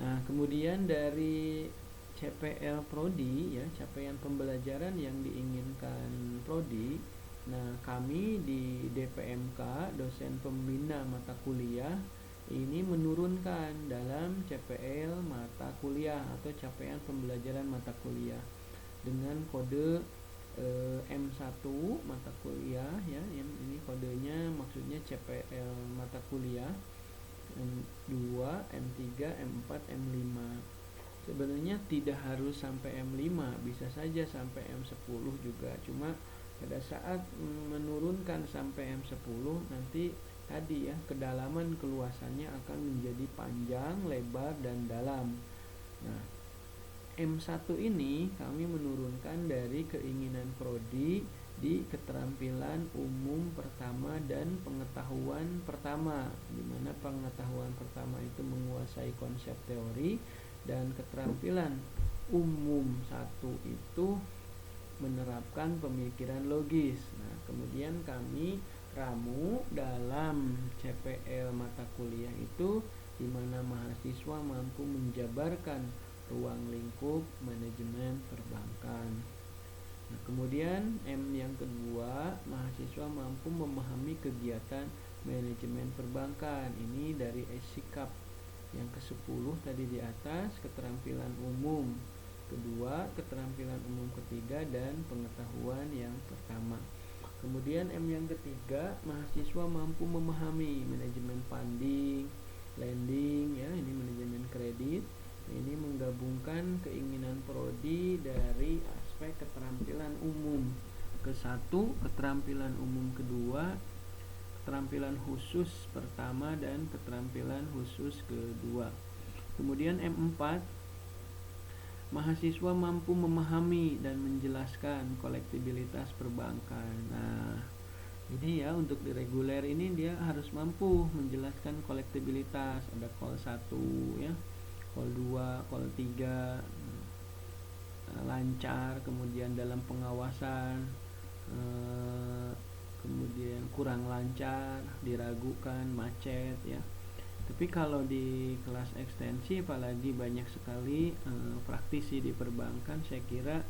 Nah, kemudian dari CPL Prodi ya, capaian pembelajaran yang diinginkan Prodi. Nah, kami di DPMK, dosen pembina mata kuliah, ini menurunkan dalam CPL mata kuliah atau capaian pembelajaran mata kuliah dengan kode M1 mata kuliah ya, ini kodenya maksudnya CPL mata kuliah M2, M3, M4, M5. Sebenarnya tidak harus sampai M5, bisa saja sampai M10 juga. Cuma pada saat menurunkan sampai M10 nanti tadi ya, kedalaman keluasannya akan menjadi panjang, lebar, dan dalam. Nah, M1 ini kami menurunkan dari keinginan prodi di keterampilan umum pertama dan pengetahuan pertama, di mana pengetahuan pertama itu menguasai konsep teori dan keterampilan umum 1 itu menerapkan pemikiran logis. Nah, kemudian kami ramu dalam CPL mata kuliah itu di mana mahasiswa mampu menjabarkan ruang lingkup manajemen perbankan. Nah, kemudian M yang kedua, mahasiswa mampu memahami kegiatan manajemen perbankan. Ini dari sikap yang ke-10 tadi di atas, keterampilan umum kedua, keterampilan umum ketiga, dan pengetahuan yang pertama. Kemudian M yang ketiga, mahasiswa mampu memahami manajemen funding, lending ya, ini manajemen kredit. Ini menggabungkan keinginan prodi dari aspek keterampilan umum ke-1, keterampilan umum kedua, keterampilan khusus pertama, dan keterampilan khusus kedua. Kemudian M4, mahasiswa mampu memahami dan menjelaskan kolektibilitas perbankan. Nah, jadi ya untuk di reguler ini dia harus mampu menjelaskan kolektibilitas. Ada call 1 ya, call 2, call 3, lancar, kemudian dalam pengawasan, kemudian kurang lancar, diragukan, macet ya. Tapi kalau di kelas ekstensi apalagi banyak sekali praktisi di perbankan, saya kira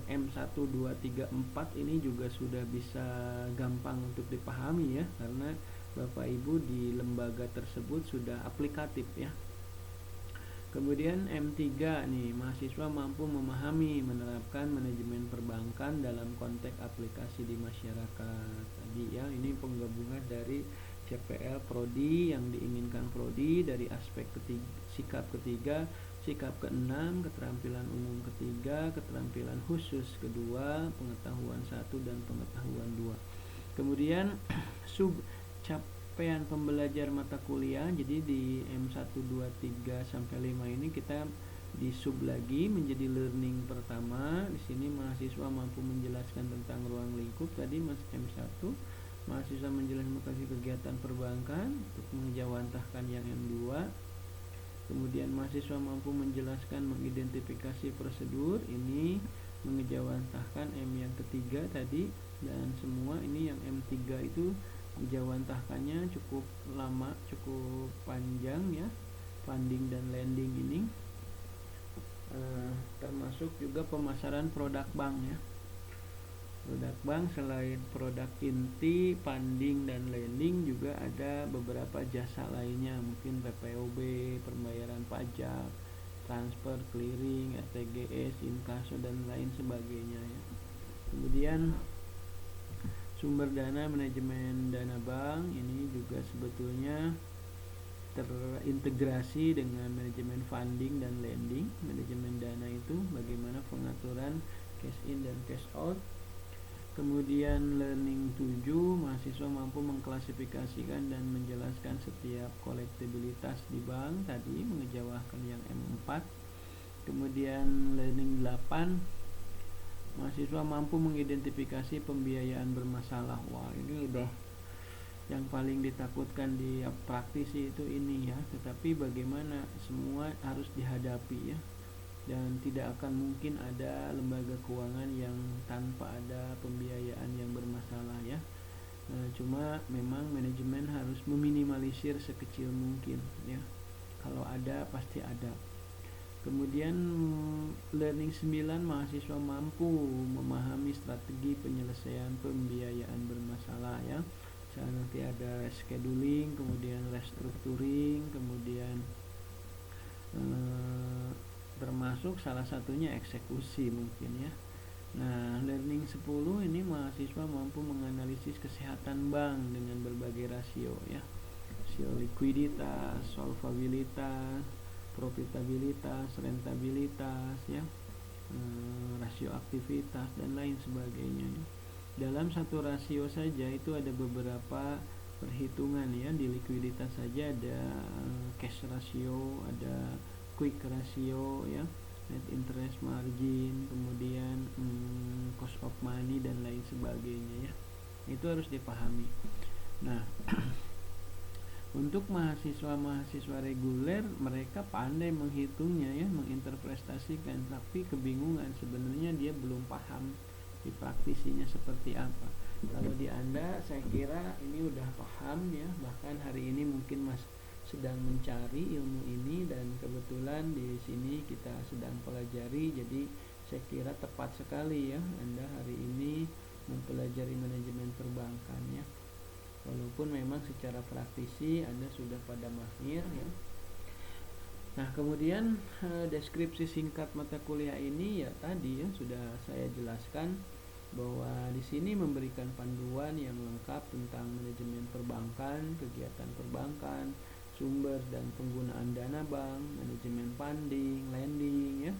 M1, 2, 3, 4 ini juga sudah bisa gampang untuk dipahami ya, karena Bapak Ibu di lembaga tersebut sudah aplikatif ya. Kemudian M3 nih, mahasiswa mampu memahami menerapkan manajemen perbankan dalam konteks aplikasi di masyarakat. Tadi ya, ini penggabungan dari CPL prodi yang diinginkan prodi dari aspek sikap ketiga, sikap keenam, keterampilan umum ketiga, keterampilan khusus kedua, pengetahuan 1 dan pengetahuan 2. Kemudian sub capaian pembelajar mata kuliah, jadi di M1, 2, 3 sampai 5 ini kita di sub lagi menjadi learning pertama. Di sini mahasiswa mampu menjelaskan tentang ruang lingkup tadi Mas M1. Mahasiswa menjelaskan kegiatan perbankan untuk mengejawantahkan yang M2. Kemudian mahasiswa mampu menjelaskan mengidentifikasi prosedur, ini mengejawantahkan M yang ketiga tadi. Dan semua ini yang M3 itu mengejawantahkannya cukup lama, cukup panjang ya, funding dan lending ini. Termasuk juga pemasaran produk bank ya. Produk bank selain produk inti, funding, dan lending juga ada beberapa jasa lainnya, mungkin PPOB, pembayaran pajak, transfer, clearing, RTGS, inkaso, dan lain sebagainya ya. Kemudian sumber dana, manajemen dana bank, ini juga sebetulnya terintegrasi dengan manajemen funding dan lending. Manajemen dana itu bagaimana pengaturan cash in dan cash out. Kemudian learning 7, mahasiswa mampu mengklasifikasikan dan menjelaskan setiap kolektibilitas di bank tadi, mengejawantahkan yang M4. Kemudian learning 8, mahasiswa mampu mengidentifikasi pembiayaan bermasalah. Wah, ini udah yang paling ditakutkan di praktisi itu ini ya, tetapi bagaimana semua harus dihadapi ya. Dan tidak akan mungkin ada lembaga keuangan yang tanpa ada pembiayaan yang bermasalah ya. Cuma memang manajemen harus meminimalisir sekecil mungkin ya. Kalau ada, pasti ada. Kemudian learning 9, mahasiswa mampu memahami strategi penyelesaian pembiayaan bermasalah ya. Misalnya nanti ada scheduling, kemudian restructuring, kemudian termasuk salah satunya eksekusi mungkin ya. Nah, learning 10 ini mahasiswa mampu menganalisis kesehatan bank dengan berbagai rasio ya. Rasio likuiditas, solvabilitas, profitabilitas, rentabilitas ya, rasio aktivitas dan lain sebagainya ya. Dalam satu rasio saja itu ada beberapa perhitungan ya. Di likuiditas saja ada cash ratio, ada quick ratio ya, net interest margin, kemudian cost of money dan lain sebagainya ya. Itu harus dipahami. Nah, untuk mahasiswa reguler, mereka pandai menghitungnya ya, menginterpretasikan, tapi kebingungan sebenarnya, dia belum paham di praktisinya seperti apa. Kalau di Anda, saya kira ini udah paham ya, bahkan hari ini mungkin sedang mencari ilmu ini, dan kebetulan di sini kita sedang pelajari, jadi saya kira tepat sekali ya Anda hari ini mempelajari manajemen perbankan ya. Walaupun memang secara praktisi Anda sudah pada mahir ya. Nah, kemudian deskripsi singkat mata kuliah ini ya tadi ya sudah saya jelaskan bahwa di sini memberikan panduan yang lengkap tentang manajemen perbankan, kegiatan perbankan, sumber dan penggunaan dana bank, manajemen funding, lending ya.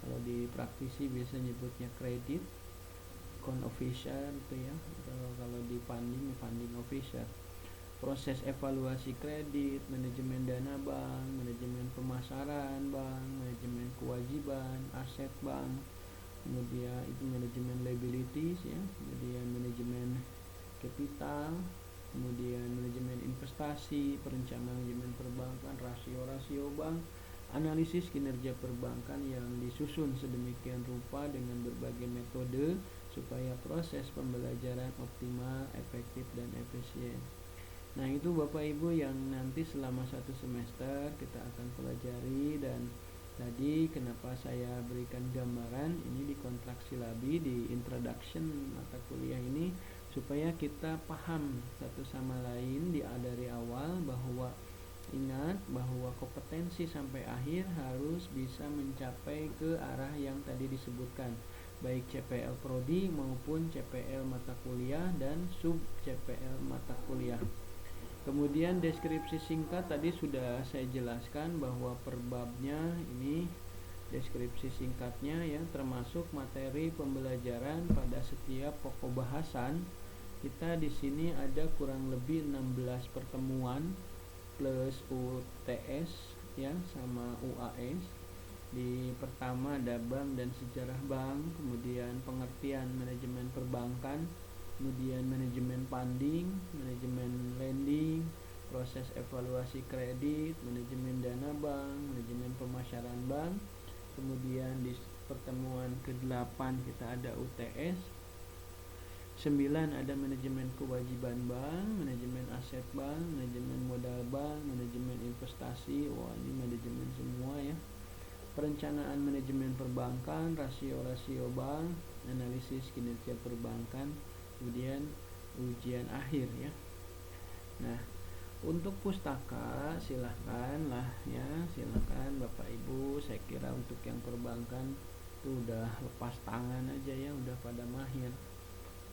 Kalau di praktisi biasa nyebutnya kredit, account officer itu ya. Kalau di funding officer. Proses evaluasi kredit, manajemen dana bank, manajemen pemasaran bank, manajemen kewajiban aset bank, kemudian itu manajemen liabilities ya, kemudian manajemen capital, kemudian manajemen investasi, perencanaan manajemen perbankan, rasio-rasio bank, analisis kinerja perbankan yang disusun sedemikian rupa dengan berbagai metode supaya proses pembelajaran optimal, efektif, dan efisien. Nah, itu Bapak Ibu yang nanti selama 1 semester kita akan pelajari. Dan tadi kenapa saya berikan gambaran ini di kontrak silabi, di introduction mata kuliah ini, supaya kita paham satu sama lain dari awal, bahwa ingat bahwa kompetensi sampai akhir harus bisa mencapai ke arah yang tadi disebutkan, baik CPL Prodi maupun CPL mata kuliah dan sub CPL mata kuliah. Kemudian deskripsi singkat tadi sudah saya jelaskan bahwa per babnya ini deskripsi singkatnya ya, termasuk materi pembelajaran pada setiap pokok bahasan. Kita di sini ada kurang lebih 16 pertemuan plus UTS ya sama UAS. Di pertama ada bank dan sejarah bank, kemudian pengertian manajemen perbankan, kemudian manajemen funding, manajemen lending, proses evaluasi kredit, manajemen dana bank, manajemen pemasaran bank. Kemudian di pertemuan ke-8 kita ada UTS. 9 ada manajemen kewajiban bank, manajemen aset bank, manajemen modal bank, manajemen investasi. Wah, ini manajemen semua ya. Perencanaan manajemen perbankan, rasio-rasio bank, analisis kinerja perbankan, kemudian ujian akhir ya. Nah, untuk pustaka silahkan Bapak Ibu. Saya kira untuk yang perbankan itu udah lepas tangan aja ya, udah pada mahir.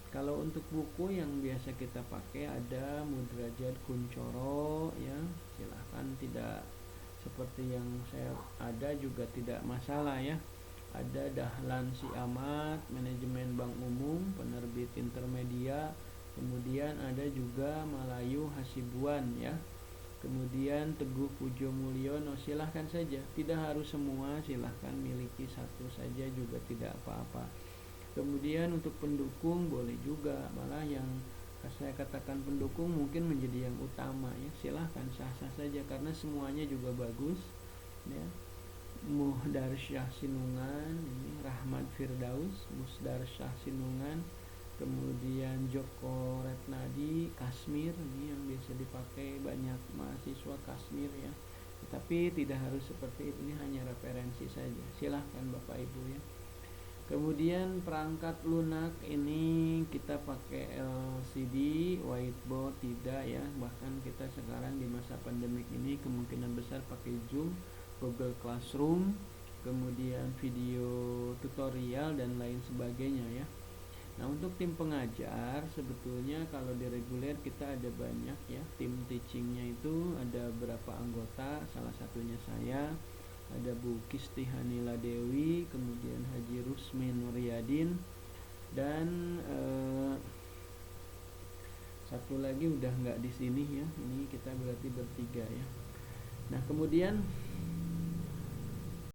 Kalau untuk buku yang biasa kita pakai ada Mudrajat Kuncoro ya, silahkan, tidak seperti yang saya ada juga tidak masalah ya. Ada Dahlan Siamat, manajemen bank umum, penerbit intermedia. Kemudian ada juga Malayu Hasibuan ya. Kemudian Teguh Pujo Mulyono, silahkan saja, tidak harus semua, silahkan miliki satu saja juga tidak apa-apa. Kemudian untuk pendukung boleh juga, malah yang saya katakan pendukung mungkin menjadi yang utama ya, silahkan, sah-sah saja karena semuanya juga bagus ya. Muhdar Syah Sinungan, ini Rahmat Firdaus, Musdar Syah Sinungan, kemudian Joko Retnadi, Kasmir, ini yang biasa dipakai banyak mahasiswa Kasmir ya. Tetapi tidak harus seperti itu, ini hanya referensi saja. Silahkan Bapak Ibu ya. Kemudian perangkat lunak ini kita pakai LCD, whiteboard tidak ya. Bahkan kita sekarang di masa pandemik ini kemungkinan besar pakai Zoom, Google Classroom, kemudian video tutorial dan lain sebagainya ya. Nah, untuk tim pengajar sebetulnya kalau di reguler kita ada banyak ya. Tim teachingnya itu ada berapa anggota, salah satunya saya, ada Bu Kisti Hanila Dewi, kemudian Haji Rusmin Nuryadin, dan satu lagi udah nggak di sini ya. Ini kita berarti bertiga ya. Nah, kemudian